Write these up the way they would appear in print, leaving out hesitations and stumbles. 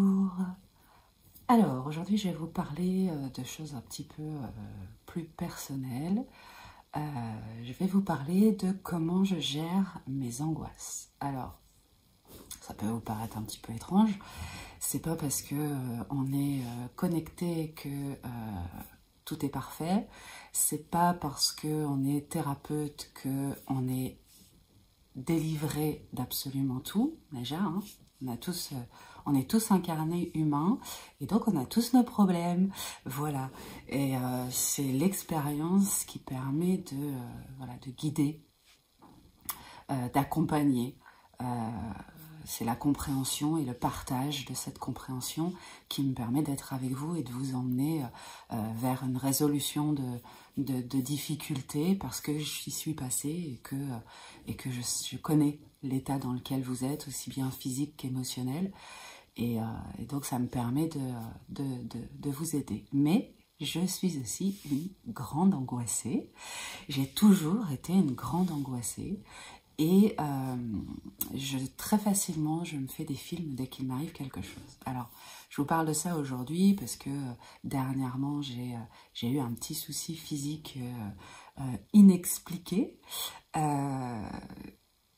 Bonjour. Alors, aujourd'hui, je vais vous parler de choses un petit peu plus personnelles. Je vais vous parler de comment je gère mes angoisses. Alors, ça peut vous paraître un petit peu étrange. C'est pas parce que on est connecté que tout est parfait. C'est pas parce que on est thérapeute que on est délivré d'absolument tout. Déjà, hein. On est tous incarnés humains et donc on a tous nos problèmes, voilà. Et c'est l'expérience qui permet de, voilà, de guider, d'accompagner. C'est la compréhension et le partage de cette compréhension qui me permet d'être avec vous et de vous emmener vers une résolution de difficultés parce que j'y suis passée et que je connais l'état dans lequel vous êtes, aussi bien physique qu'émotionnel. Et donc ça me permet de vous aider. Mais je suis aussi une grande angoissée. J'ai toujours été une grande angoissée. Et très facilement, je me fais des films dès qu'il m'arrive quelque chose. Alors, je vous parle de ça aujourd'hui parce que dernièrement, j'ai eu un petit souci physique inexpliqué.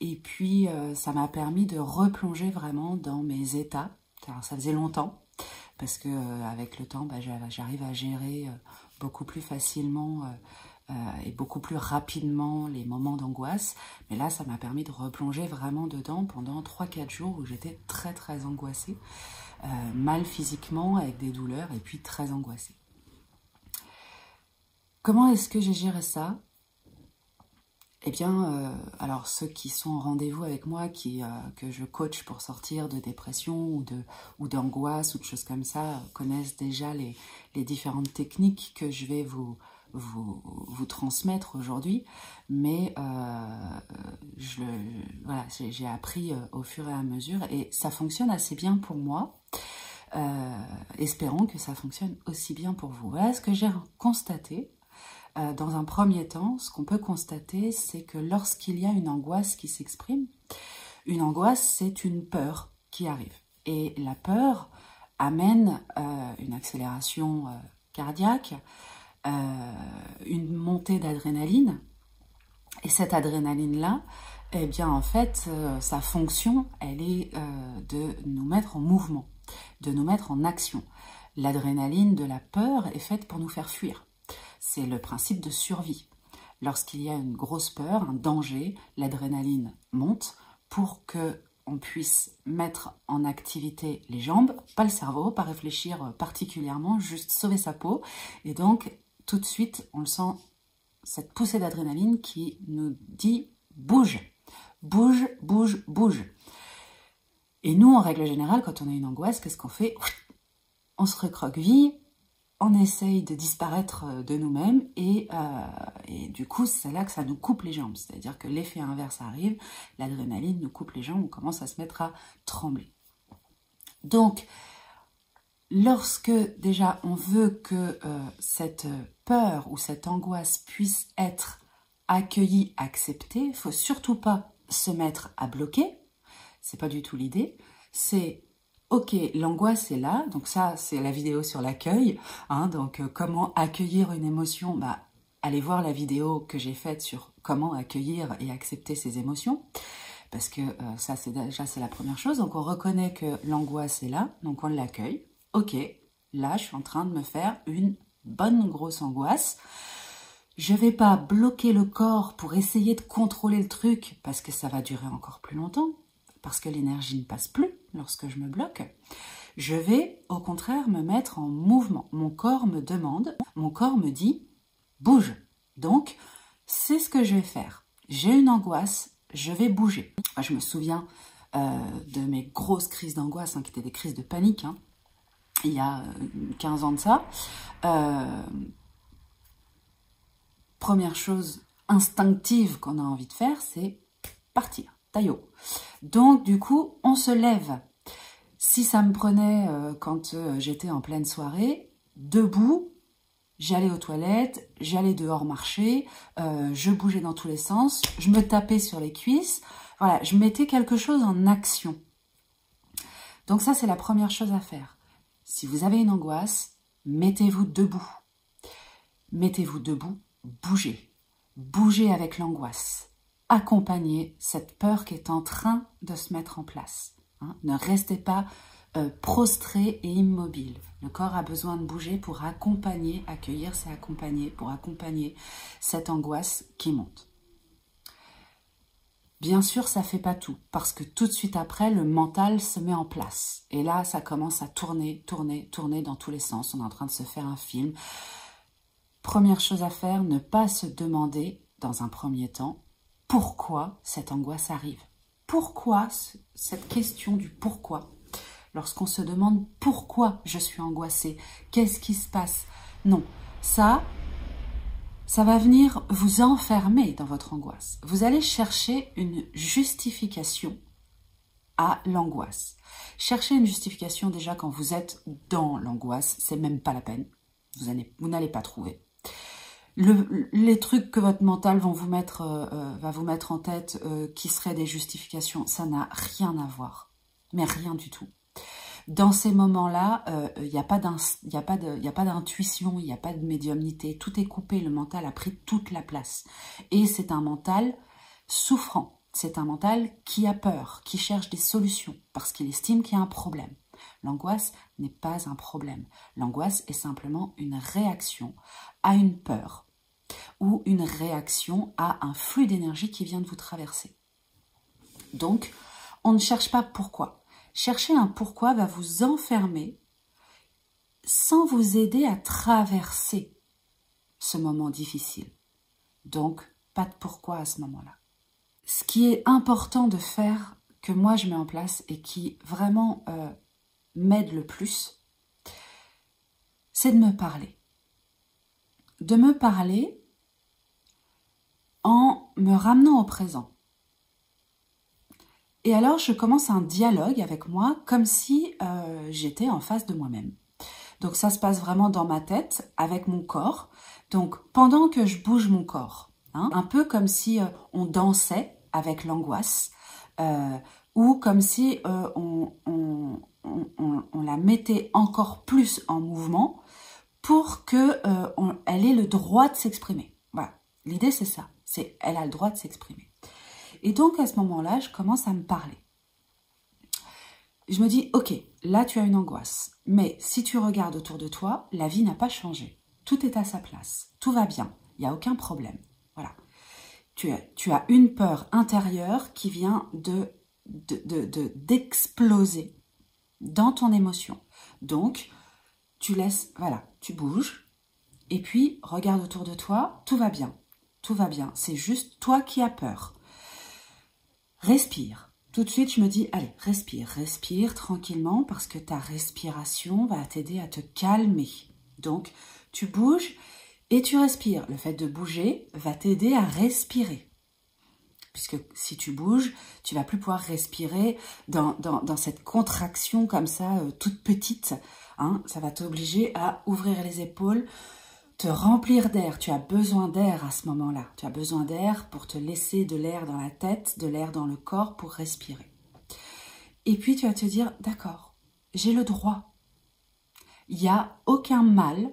Et puis, ça m'a permis de replonger vraiment dans mes états. Alors, ça faisait longtemps parce que avec le temps, j'arrive à gérer beaucoup plus facilement et beaucoup plus rapidement les moments d'angoisse. Mais là, ça m'a permis de replonger vraiment dedans pendant 3-4 jours où j'étais très très angoissée, mal physiquement, avec des douleurs et puis très angoissée. Comment est-ce que j'ai géré ça ? Eh bien, alors ceux qui sont en rendez-vous avec moi, que je coach pour sortir de dépression ou d'angoisse ou de choses comme ça, connaissent déjà les différentes techniques que je vais vous transmettre aujourd'hui. Mais voilà, j'ai appris au fur et à mesure et ça fonctionne assez bien pour moi. Espérons que ça fonctionne aussi bien pour vous. Voilà ce que j'ai constaté. Dans un premier temps, ce qu'on peut constater, c'est que lorsqu'il y a une angoisse qui s'exprime, une angoisse, c'est une peur qui arrive. Et la peur amène une accélération cardiaque, une montée d'adrénaline. Et cette adrénaline-là, eh bien, en fait, sa fonction, elle est de nous mettre en mouvement, de nous mettre en action. L'adrénaline de la peur est faite pour nous faire fuir. C'est le principe de survie. Lorsqu'il y a une grosse peur, un danger, l'adrénaline monte pour qu'on puisse mettre en activité les jambes, pas le cerveau, pas réfléchir particulièrement, juste sauver sa peau. Et donc, tout de suite, on le sent, cette poussée d'adrénaline qui nous dit « bouge, bouge, bouge, bouge ». Et nous, en règle générale, quand on a une angoisse, qu'est-ce qu'on fait? On se recroqueville, on essaye de disparaître de nous-mêmes et du coup, c'est là que ça nous coupe les jambes. C'est-à-dire que l'effet inverse arrive, l'adrénaline nous coupe les jambes, on commence à se mettre à trembler. Donc, lorsque déjà on veut que cette peur ou cette angoisse puisse être accueillie, acceptée, il ne faut surtout pas se mettre à bloquer. C'est pas du tout l'idée. C'est ok, l'angoisse est là, donc ça c'est la vidéo sur l'accueil, hein, donc comment accueillir une émotion, allez voir la vidéo que j'ai faite sur comment accueillir et accepter ses émotions, parce que ça c'est la première chose, donc on reconnaît que l'angoisse est là, donc on l'accueille, ok, là je suis en train de me faire une bonne grosse angoisse, je vais pas bloquer le corps pour essayer de contrôler le truc, parce que ça va durer encore plus longtemps, parce que l'énergie ne passe plus lorsque je me bloque, je vais au contraire me mettre en mouvement. Mon corps me demande, mon corps me dit « bouge ». Donc, c'est ce que je vais faire. J'ai une angoisse, je vais bouger. Je me souviens de mes grosses crises d'angoisse, hein, qui étaient des crises de panique, hein, il y a 15 ans de ça. Première chose instinctive qu'on a envie de faire, c'est partir. Taillot. Donc, du coup, on se lève. Si ça me prenait, quand j'étais en pleine soirée, debout, j'allais aux toilettes, j'allais dehors marcher, je bougeais dans tous les sens, je me tapais sur les cuisses. Voilà, je mettais quelque chose en action. Donc ça, c'est la première chose à faire. Si vous avez une angoisse, mettez-vous debout. Mettez-vous debout, bougez. Bougez avec l'angoisse. Accompagnez cette peur qui est en train de se mettre en place. Hein. Ne restez pas prostré et immobile. Le corps a besoin de bouger pour accompagner, accueillir, c'est accompagner, pour accompagner cette angoisse qui monte. Bien sûr, ça ne fait pas tout, parce que tout de suite après, le mental se met en place. Et là, ça commence à tourner, tourner, tourner dans tous les sens. On est en train de se faire un film. Première chose à faire, ne pas se demander, dans un premier temps, pourquoi cette angoisse arrive. Pourquoi cette question du pourquoi? Lorsqu'on se demande pourquoi je suis angoissée, qu'est-ce qui se passe? Non, ça va venir vous enfermer dans votre angoisse. Vous allez chercher une justification à l'angoisse. Chercher une justification déjà quand vous êtes dans l'angoisse, c'est même pas la peine. Vous n'allez pas trouver. Les trucs que votre mental va vous mettre en tête, qui seraient des justifications, ça n'a rien à voir. Mais rien du tout. Dans ces moments-là, il n'y a pas d'intuition, il n'y a pas de médiumnité, tout est coupé, le mental a pris toute la place. Et c'est un mental souffrant, c'est un mental qui a peur, qui cherche des solutions, parce qu'il estime qu'il y a un problème. L'angoisse n'est pas un problème, l'angoisse est simplement une réaction à une peur, ou une réaction à un flux d'énergie qui vient de vous traverser. Donc, on ne cherche pas pourquoi. Chercher un pourquoi va vous enfermer sans vous aider à traverser ce moment difficile. Donc, pas de pourquoi à ce moment-là. Ce qui est important de faire, que moi je mets en place et qui vraiment m'aide le plus, c'est de me parler. De me parler en me ramenant au présent. Et alors, je commence un dialogue avec moi comme si j'étais en face de moi-même. Donc, ça se passe vraiment dans ma tête, avec mon corps. Donc, pendant que je bouge mon corps, hein, un peu comme si on dansait avec l'angoisse, ou comme si on la mettait encore plus en mouvement pour qu'elle ait le droit de s'exprimer. Voilà, l'idée c'est ça, elle a le droit de s'exprimer. Et donc, à ce moment-là, je commence à me parler. Je me dis, ok, là, tu as une angoisse. Mais si tu regardes autour de toi, la vie n'a pas changé. Tout est à sa place. Tout va bien. Il n'y a aucun problème. Voilà. Tu as une peur intérieure qui vient d'exploser dans ton émotion. Donc, tu laisses, voilà, tu bouges. Et puis, regarde autour de toi, tout va bien. Tout va bien. C'est juste toi qui as peur. Respire. Tout de suite, je me dis, allez, respire, respire tranquillement parce que ta respiration va t'aider à te calmer. Donc, tu bouges et tu respires. Le fait de bouger va t'aider à respirer. Puisque si tu bouges, tu vas plus pouvoir respirer dans cette contraction comme ça, toute petite. Hein. Ça va t'obliger à ouvrir les épaules, te remplir d'air. Tu as besoin d'air à ce moment-là. Tu as besoin d'air pour te laisser de l'air dans la tête, de l'air dans le corps pour respirer. Et puis tu vas te dire, d'accord, j'ai le droit. Il n'y a aucun mal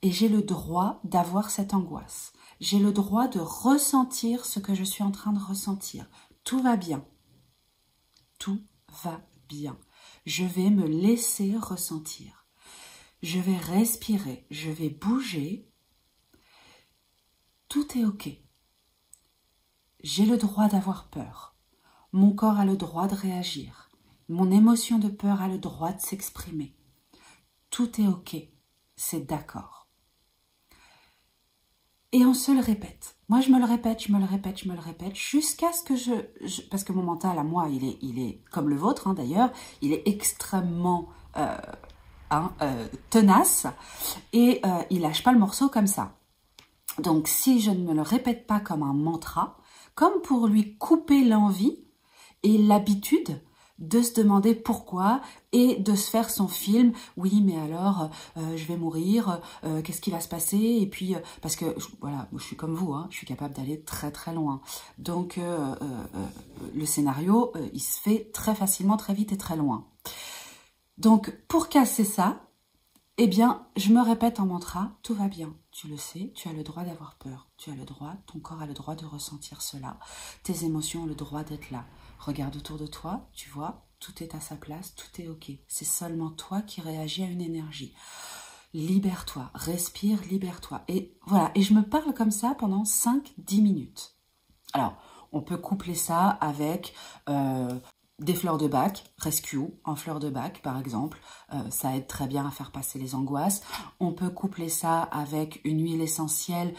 et j'ai le droit d'avoir cette angoisse. J'ai le droit de ressentir ce que je suis en train de ressentir. Tout va bien. Tout va bien. Je vais me laisser ressentir. Je vais respirer, je vais bouger. Tout est ok. J'ai le droit d'avoir peur. Mon corps a le droit de réagir. Mon émotion de peur a le droit de s'exprimer. Tout est ok. C'est d'accord. Et on se le répète. Moi, je me le répète, je me le répète, je me le répète, jusqu'à ce que parce que mon mental, à moi, il est comme le vôtre, hein, d'ailleurs, il est extrêmement tenace et il lâche pas le morceau comme ça. Donc si je ne me le répète pas comme un mantra, comme pour lui couper l'envie et l'habitude de se demander pourquoi et de se faire son film, oui mais alors je vais mourir, qu'est-ce qui va se passer, et puis parce que voilà, je suis comme vous, hein, je suis capable d'aller très très loin, donc le scénario il se fait très facilement, très vite et très loin. Donc, pour casser ça, eh bien, je me répète en mantra, tout va bien. Tu le sais, tu as le droit d'avoir peur. Tu as le droit, ton corps a le droit de ressentir cela. Tes émotions ont le droit d'être là. Regarde autour de toi, tu vois, tout est à sa place, tout est ok. C'est seulement toi qui réagis à une énergie. Libère-toi, respire, libère-toi. Et voilà, et je me parle comme ça pendant 5-10 minutes. Alors, on peut coupler ça avec des fleurs de bac, rescue en fleurs de bac par exemple, ça aide très bien à faire passer les angoisses. On peut coupler ça avec une huile essentielle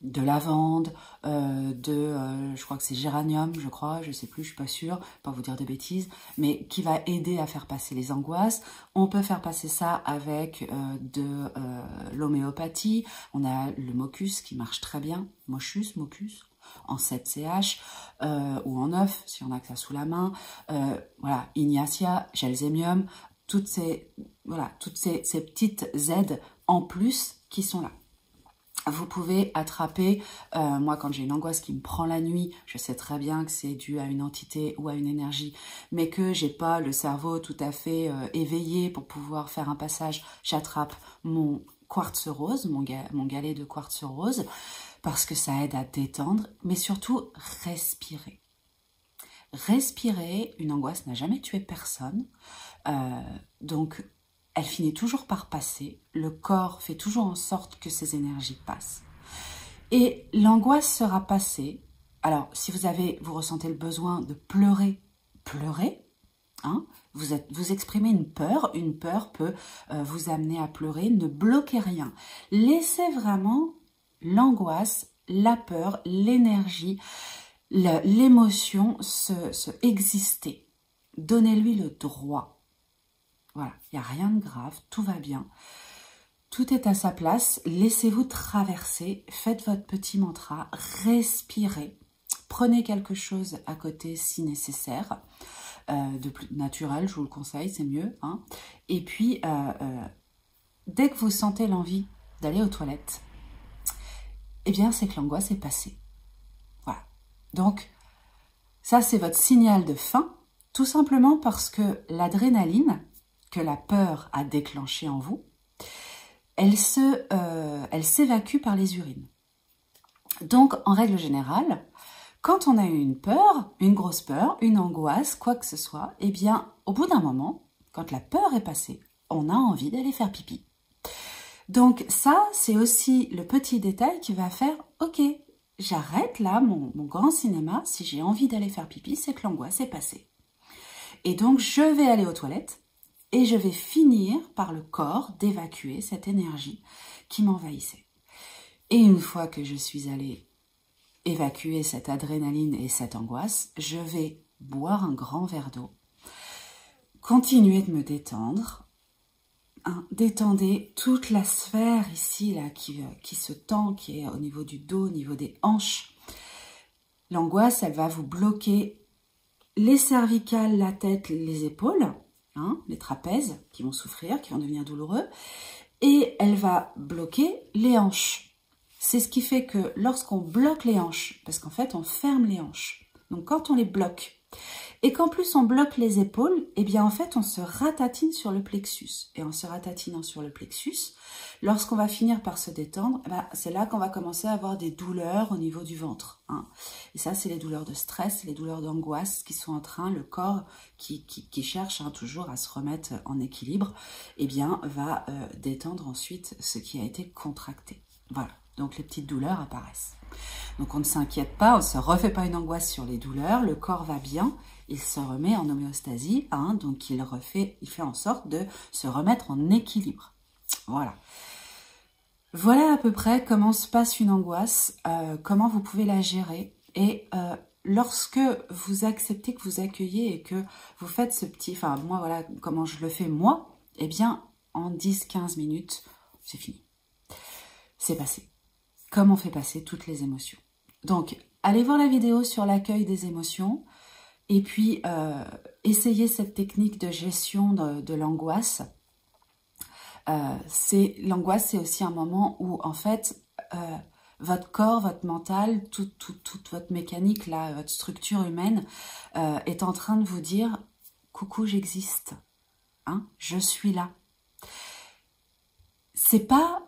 de lavande, je crois que c'est géranium, je sais plus, je suis pas sûre, pas vous dire de bêtises, mais qui va aider à faire passer les angoisses. On peut faire passer ça avec de l'homéopathie. On a le Mocus qui marche très bien, Mocus, en 7CH ou en 9 si on a que ça sous la main. Voilà, Ignacia, Gelsemium, toutes ces petites aides en plus qui sont là. Vous pouvez attraper, moi quand j'ai une angoisse qui me prend la nuit, je sais très bien que c'est dû à une entité ou à une énergie, mais que j'ai pas le cerveau tout à fait éveillé pour pouvoir faire un passage, j'attrape mon quartz rose, mon galet de quartz rose, parce que ça aide à détendre, mais surtout respirer. Respirer, une angoisse n'a jamais tué personne, donc elle finit toujours par passer, le corps fait toujours en sorte que ces énergies passent. Et l'angoisse sera passée. Alors, si vous ressentez le besoin de pleurer, pleurez. Hein, vous exprimez une peur peut vous amener à pleurer, ne bloquez rien. Laissez vraiment l'angoisse, la peur, l'énergie, l'émotion se exister. Donnez-lui le droit. Voilà, il n'y a rien de grave, tout va bien. Tout est à sa place, laissez-vous traverser, faites votre petit mantra, respirez, prenez quelque chose à côté si nécessaire, de plus naturel, je vous le conseille, c'est mieux. Hein. Et puis, dès que vous sentez l'envie d'aller aux toilettes, eh bien, c'est que l'angoisse est passée. Voilà. Donc, ça, c'est votre signal de fin, tout simplement parce que l'adrénaline que la peur a déclenchée en vous, elle s'évacue par les urines. Donc, en règle générale, quand on a eu une peur, une grosse peur, une angoisse, quoi que ce soit, eh bien, au bout d'un moment, quand la peur est passée, on a envie d'aller faire pipi. Donc ça, c'est aussi le petit détail qui va faire, ok, j'arrête là mon grand cinéma, si j'ai envie d'aller faire pipi, c'est que l'angoisse est passée. Et donc, je vais aller aux toilettes, et je vais finir par le corps d'évacuer cette énergie qui m'envahissait. Et une fois que je suis allée évacuer cette adrénaline et cette angoisse, je vais boire un grand verre d'eau, continuer de me détendre. Hein, détendez toute la sphère ici là qui se tend, qui est au niveau du dos, au niveau des hanches. L'angoisse, elle va vous bloquer les cervicales, la tête, les épaules. Hein, les trapèzes qui vont souffrir, qui vont devenir douloureux, et elle va bloquer les hanches. C'est ce qui fait que lorsqu'on bloque les hanches, parce qu'en fait on ferme les hanches, donc quand on les bloque, et qu'en plus on bloque les épaules, eh bien en fait on se ratatine sur le plexus. Et en se ratatinant sur le plexus, lorsqu'on va finir par se détendre, eh ben, c'est là qu'on va commencer à avoir des douleurs au niveau du ventre. Hein. Et ça, c'est les douleurs de stress, les douleurs d'angoisse qui sont en train, le corps qui cherche toujours à se remettre en équilibre, eh bien va détendre ensuite ce qui a été contracté. Voilà, donc les petites douleurs apparaissent. Donc on ne s'inquiète pas, on ne se refait pas une angoisse sur les douleurs, le corps va bien, il se remet en homéostasie, hein, donc il fait en sorte de se remettre en équilibre. Voilà. Voilà à peu près comment se passe une angoisse, comment vous pouvez la gérer. Et lorsque vous acceptez, que vous accueillez et que vous faites ce petit... Enfin, moi, voilà comment je le fais moi, eh bien, en 10-15 minutes, c'est fini. C'est passé. Comme on fait passer toutes les émotions. Donc, allez voir la vidéo sur l'accueil des émotions et puis essayez cette technique de gestion de l'angoisse. L'angoisse, c'est aussi un moment où, en fait, votre corps, votre mental, toute votre mécanique, là, votre structure humaine est en train de vous dire « Coucou, j'existe ». hein, je suis là. C'est pas,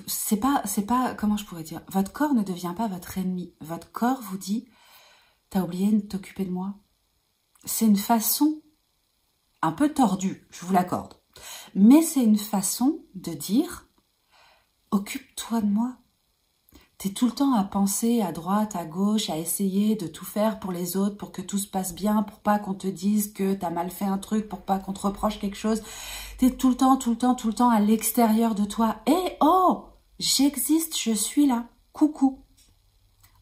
c'est pas, comment je pourrais dire, votre corps ne devient pas votre ennemi. Votre corps vous dit, t'as oublié de t'occuper de moi. C'est une façon un peu tordue, je vous l'accorde. Mais c'est une façon de dire, occupe-toi de moi. T'es tout le temps à penser à droite, à gauche, à essayer de tout faire pour les autres, pour que tout se passe bien, pour pas qu'on te dise que t'as mal fait un truc, pour pas qu'on te reproche quelque chose. T'es tout le temps à l'extérieur de toi. Et oh, j'existe, je suis là. Coucou.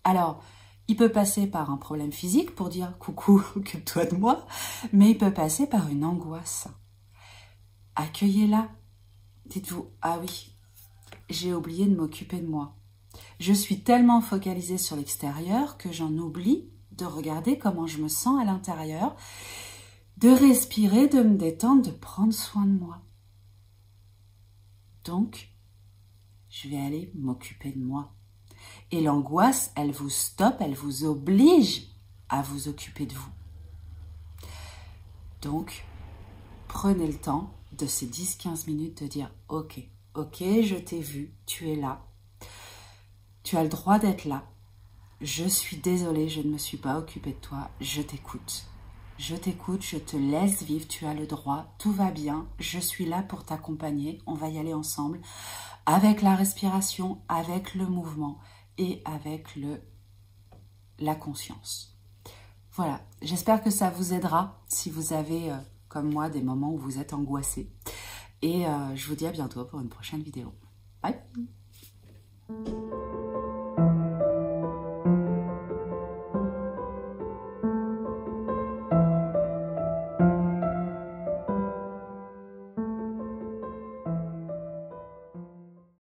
Alors, il peut passer par un problème physique pour dire coucou, occupe-toi de moi, mais il peut passer par une angoisse. Accueillez-la. Dites-vous, ah oui, j'ai oublié de m'occuper de moi. Je suis tellement focalisée sur l'extérieur que j'en oublie de regarder comment je me sens à l'intérieur, de respirer, de me détendre, de prendre soin de moi. Donc, je vais aller m'occuper de moi. Et l'angoisse, elle vous stoppe, elle vous oblige à vous occuper de vous. Donc, prenez le temps de ces 10-15 minutes de dire « Ok, je t'ai vu, tu es là. Tu as le droit d'être là. Je suis désolée, je ne me suis pas occupée de toi. Je t'écoute. Je t'écoute, je te laisse vivre, tu as le droit, tout va bien. Je suis là pour t'accompagner. On va y aller ensemble avec la respiration, avec le mouvement et avec la conscience. » Voilà, j'espère que ça vous aidera si vous avez, comme moi, des moments où vous êtes angoissé. Et je vous dis à bientôt pour une prochaine vidéo. Bye!